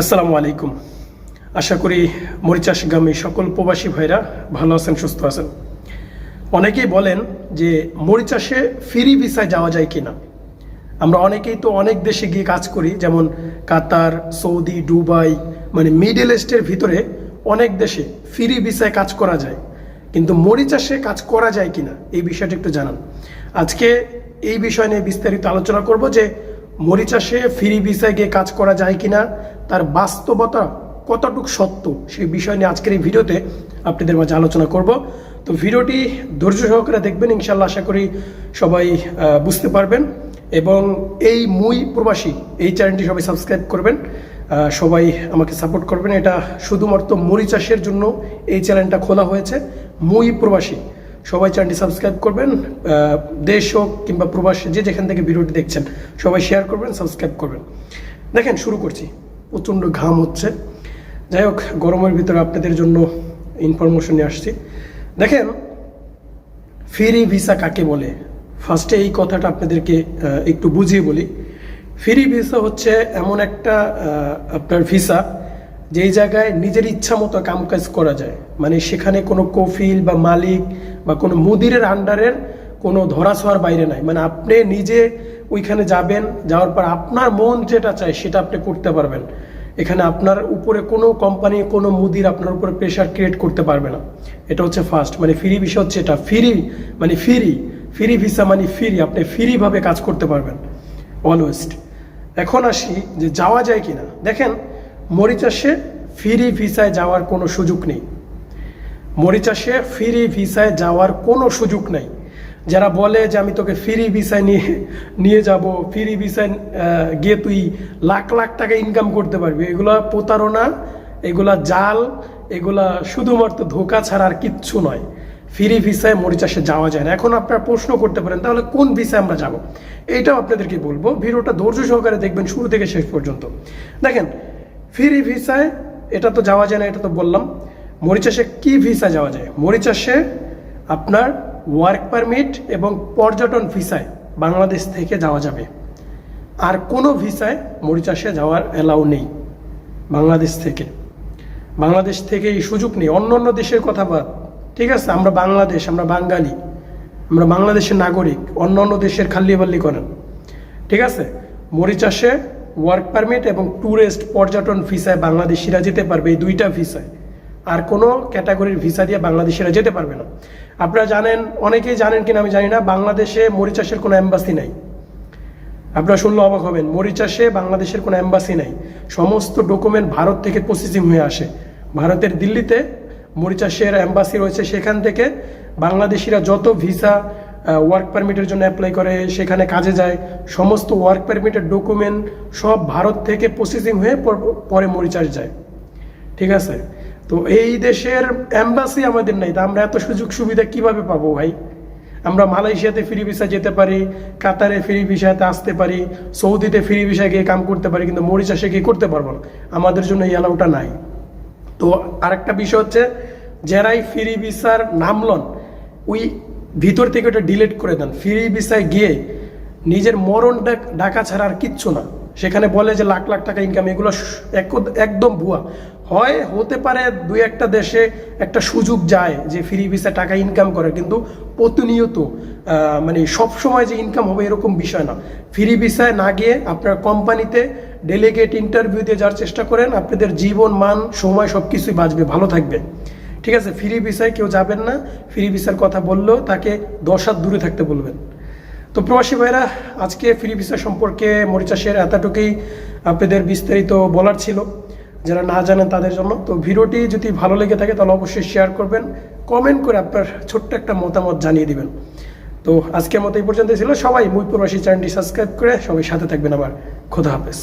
আসসালামু আলাইকুম। আশা করি মরিচাশগামী সকল প্রবাসী ভাইরা ভালো আছেন, সুস্থ আছেন। অনেকেই বলেন যে মরিচাষে ফ্রি ভিসায় যাওয়া যায় কিনা। আমরা অনেকেই তো অনেক দেশে গিয়ে কাজ করি, যেমন কাতার, সৌদি, দুবাই, মানে মিডল ইস্টের ভিতরে অনেক দেশে ফ্রি ভিসায় কাজ করা যায়, কিন্তু মরিচাষে কাজ করা যায় কিনা এই বিষয়টা একটু জানান। আজকে এই বিষয় নিয়ে বিস্তারিত আলোচনা করব যে মরিচাষে ফ্রি ভিসায় গিয়ে কাজ করা যায় কিনা, তার বাস্তবতা কতটুকু সত্য, সেই বিষয় নিয়ে আজকের এই ভিডিওতে আপনাদের মাঝে আলোচনা করব। তো ভিডিওটি ধৈর্য সহকারে দেখবেন, ইনশাল্লাহ আশা করি সবাই বুঝতে পারবেন। এবং এই মুই প্রবাসী এই চ্যানেলটি সবাই সাবস্ক্রাইব করবেন, সবাই আমাকে সাপোর্ট করবেন। এটা শুধুমাত্র মরিচাষের জন্য এই চ্যানেলটা খোলা হয়েছে। মুই প্রবাসী সবাই চ্যানেলটি সাবস্ক্রাইব করবেন, দেশ হোক কিংবা প্রবাসী যে যেখান থেকে ভিডিওটি দেখছেন সবাই শেয়ার করবেন, সাবস্ক্রাইব করবেন। দেখেন, শুরু করছি। প্রচণ্ড ঘাম হচ্ছে, যাই হোক গরমের ভিতরে আপনাদের জন্য ইনফরমেশন নিয়ে আসছি। দেখেন, ফ্রি ভিসা কাকে বলে, ফার্স্টে এই কথাটা আপনাদেরকে একটু বুঝিয়ে বলি। ফ্রি ভিসা হচ্ছে এমন একটা আপনার ভিসা যেই জায়গায় নিজের ইচ্ছা মতো কামকাজ করা যায়, মানে সেখানে কোনো কফিল বা মালিক বা কোনো মুদিরের আন্ডারের কোনো ধরাছোঁয়ার বাইরে নাই। মানে আপনি নিজে ওইখানে যাবেন, যাওয়ার পর আপনার মন যেটা চায় সেটা আপনি করতে পারবেন। এখানে আপনার উপরে কোনো কোম্পানি, কোনো মুদির আপনার উপরে প্রেশার ক্রিয়েট করতে পারবে না। এটা হচ্ছে ফার্স্ট, মানে ফ্রি ভিসা হচ্ছে এটা। ফ্রি মানে ফ্রি ভিসা মানে ফ্রি, আপনি ফ্রিভাবে কাজ করতে পারবেন অলওয়েজ। এখন আসি যে যাওয়া যায় কিনা। দেখেন, মরিচাষে ফ্রি ভিসায় যাওয়ার কোনো সুযোগ নেই। মরিচাষে ফ্রি ভিসায় যাওয়ার কোনো সুযোগ নেই। যারা বলে যে আমি তোকে ফ্রি ভিসায় নিয়ে যাব, ফ্রি ভিসায় গিয়ে তুই লাখ লাখ টাকা ইনকাম করতে পারবি, এগুলা প্রতারণা, এগুলা জাল, এগুলা শুধুমাত্র ধোঁকা ছাড়া আর কিচ্ছু নয়। ফ্রি ভিসায় মরিচাষে যাওয়া যায় না। এখন আপনারা প্রশ্ন করতে পারেন তাহলে কোন ভিসায় আমরা যাব, এইটাও আপনাদেরকে বলবো। ভিডিওটা ধৈর্য সহকারে দেখবেন শুরু থেকে শেষ পর্যন্ত। দেখেন, ফ্রি ভিসায় এটা তো যাওয়া যায় না, এটা তো বললাম। মরিচাষে কি ভিসা যাওয়া যায়? মরিচাষে আপনার ওয়ার্ক পারমিট এবং পর্যটন ভিসায় বাংলাদেশ থেকে যাওয়া যাবে। আর কোনো ভিসায় মরিচাষে যাওয়ার অ্যালাউ নেই বাংলাদেশ থেকে এই সুযোগ নেই। অন্য অন্য দেশের কথা বাদ, ঠিক আছে, আমরা বাংলাদেশ, আমরা বাঙালি, আমরা বাংলাদেশের নাগরিক, অন্য অন্য দেশের খাল্লিবাল্লি করেন, ঠিক আছে। মরিচাষে ওয়ার্ক পারমিট এবং ট্যুরিস্ট পর্যটন ভিসায় বাংলাদেশিরা যেতে পারবে, এই দুইটা ভিসায়। আর কোনো ক্যাটাগরির ভিসা দিয়ে বাংলাদেশিরা যেতে পারবে না। আপনারা জানেন, অনেকেই জানেন কিনা আমি জানি না, বাংলাদেশে মরিচাষের কোনো এম্বাসি নাই। আপনারা শুনলে অবাক হবেন, মরিচাষে বাংলাদেশের কোনো এম্বাসি নাই। সমস্ত ডকুমেন্ট ভারত থেকে প্রসেসিং হয়ে আসে। ভারতের দিল্লিতে মরিচাষের এম্বাসি রয়েছে, সেখান থেকে বাংলাদেশিরা যত ভিসা ওয়ার্ক পারমিটের জন্য অ্যাপ্লাই করে, সেখানে কাজে যায়, সমস্ত ওয়ার্ক পারমিটের ডকুমেন্ট সব ভারত থেকে প্রসেসিং হয়ে পরে মরিচাষ যায়, ঠিক আছে। তো এই দেশের এম্বাসি আমাদের নাই, তা আমরা এত সুযোগ সুবিধা কিভাবে পাবো ভাই? আমরা মালয়েশিয়াতে ফ্রি ভিসা যেতে পারি, কাতারে ফ্রি ভিসাতে আসতে পারি, সৌদিতে ফ্রি ভিসা গিয়ে কাম করতে পারি, কিন্তু মরিচাষে গিয়ে করতে পারবো না। আমাদের জন্য এই অ্যালাউটা নাই। তো আরেকটা বিষয় হচ্ছে, যারাই ফ্রি ভিসার নাম লন, ওই ভিতর থেকে ওটা ডিলিট করে দেন। ফ্রি ভিসায় গিয়ে নিজের মরণ ডাকা ছাড়া আর কিচ্ছু না। সেখানে বলে যে লাখ লাখ টাকা ইনকাম, এগুলো একদম ভুয়া। হয় হতে পারে দুই একটা দেশে একটা সুযোগ যায় যে ফ্রি ভিসা টাকা ইনকাম করে, কিন্তু প্রতিনিয়ত মানে সবসময় যে ইনকাম হবে এরকম বিষয় না। ফ্রি ভিসায় না গিয়ে আপনার কোম্পানিতে ডেলিগেট ইন্টারভিউ দিয়ে যাওয়ার চেষ্টা করেন, আপনাদের জীবন মান সময় সব কিছুই বাঁচবে, ভালো থাকবে, ঠিক আছে। ফ্রি ভিসায় কেউ যাবেন না। ফ্রি ভিসার কথা বললেও তাকে 10 হাত দূরে থাকতে বলবেন। তো প্রবাসী ভাইরা, আজকে ফ্রি ভিসা সম্পর্কে মরিচাষের এতটুকুই আপনাদের বিস্তারিত বলার ছিল, যারা না জানেন তাদের জন্য। তো ভিডিওটি যদি ভালো লেগে থাকে তাহলে অবশ্যই শেয়ার করবেন, কমেন্ট করে আপনার ছোট্ট একটা মতামত জানিয়ে দিবেন। তো আজকের মতো এই পর্যন্ত ছিল। সবাই মুই প্রবাসী চ্যানেলটি সাবস্ক্রাইব করে সবাই সাথে থাকবেন। আবার খোদা হাফেজ।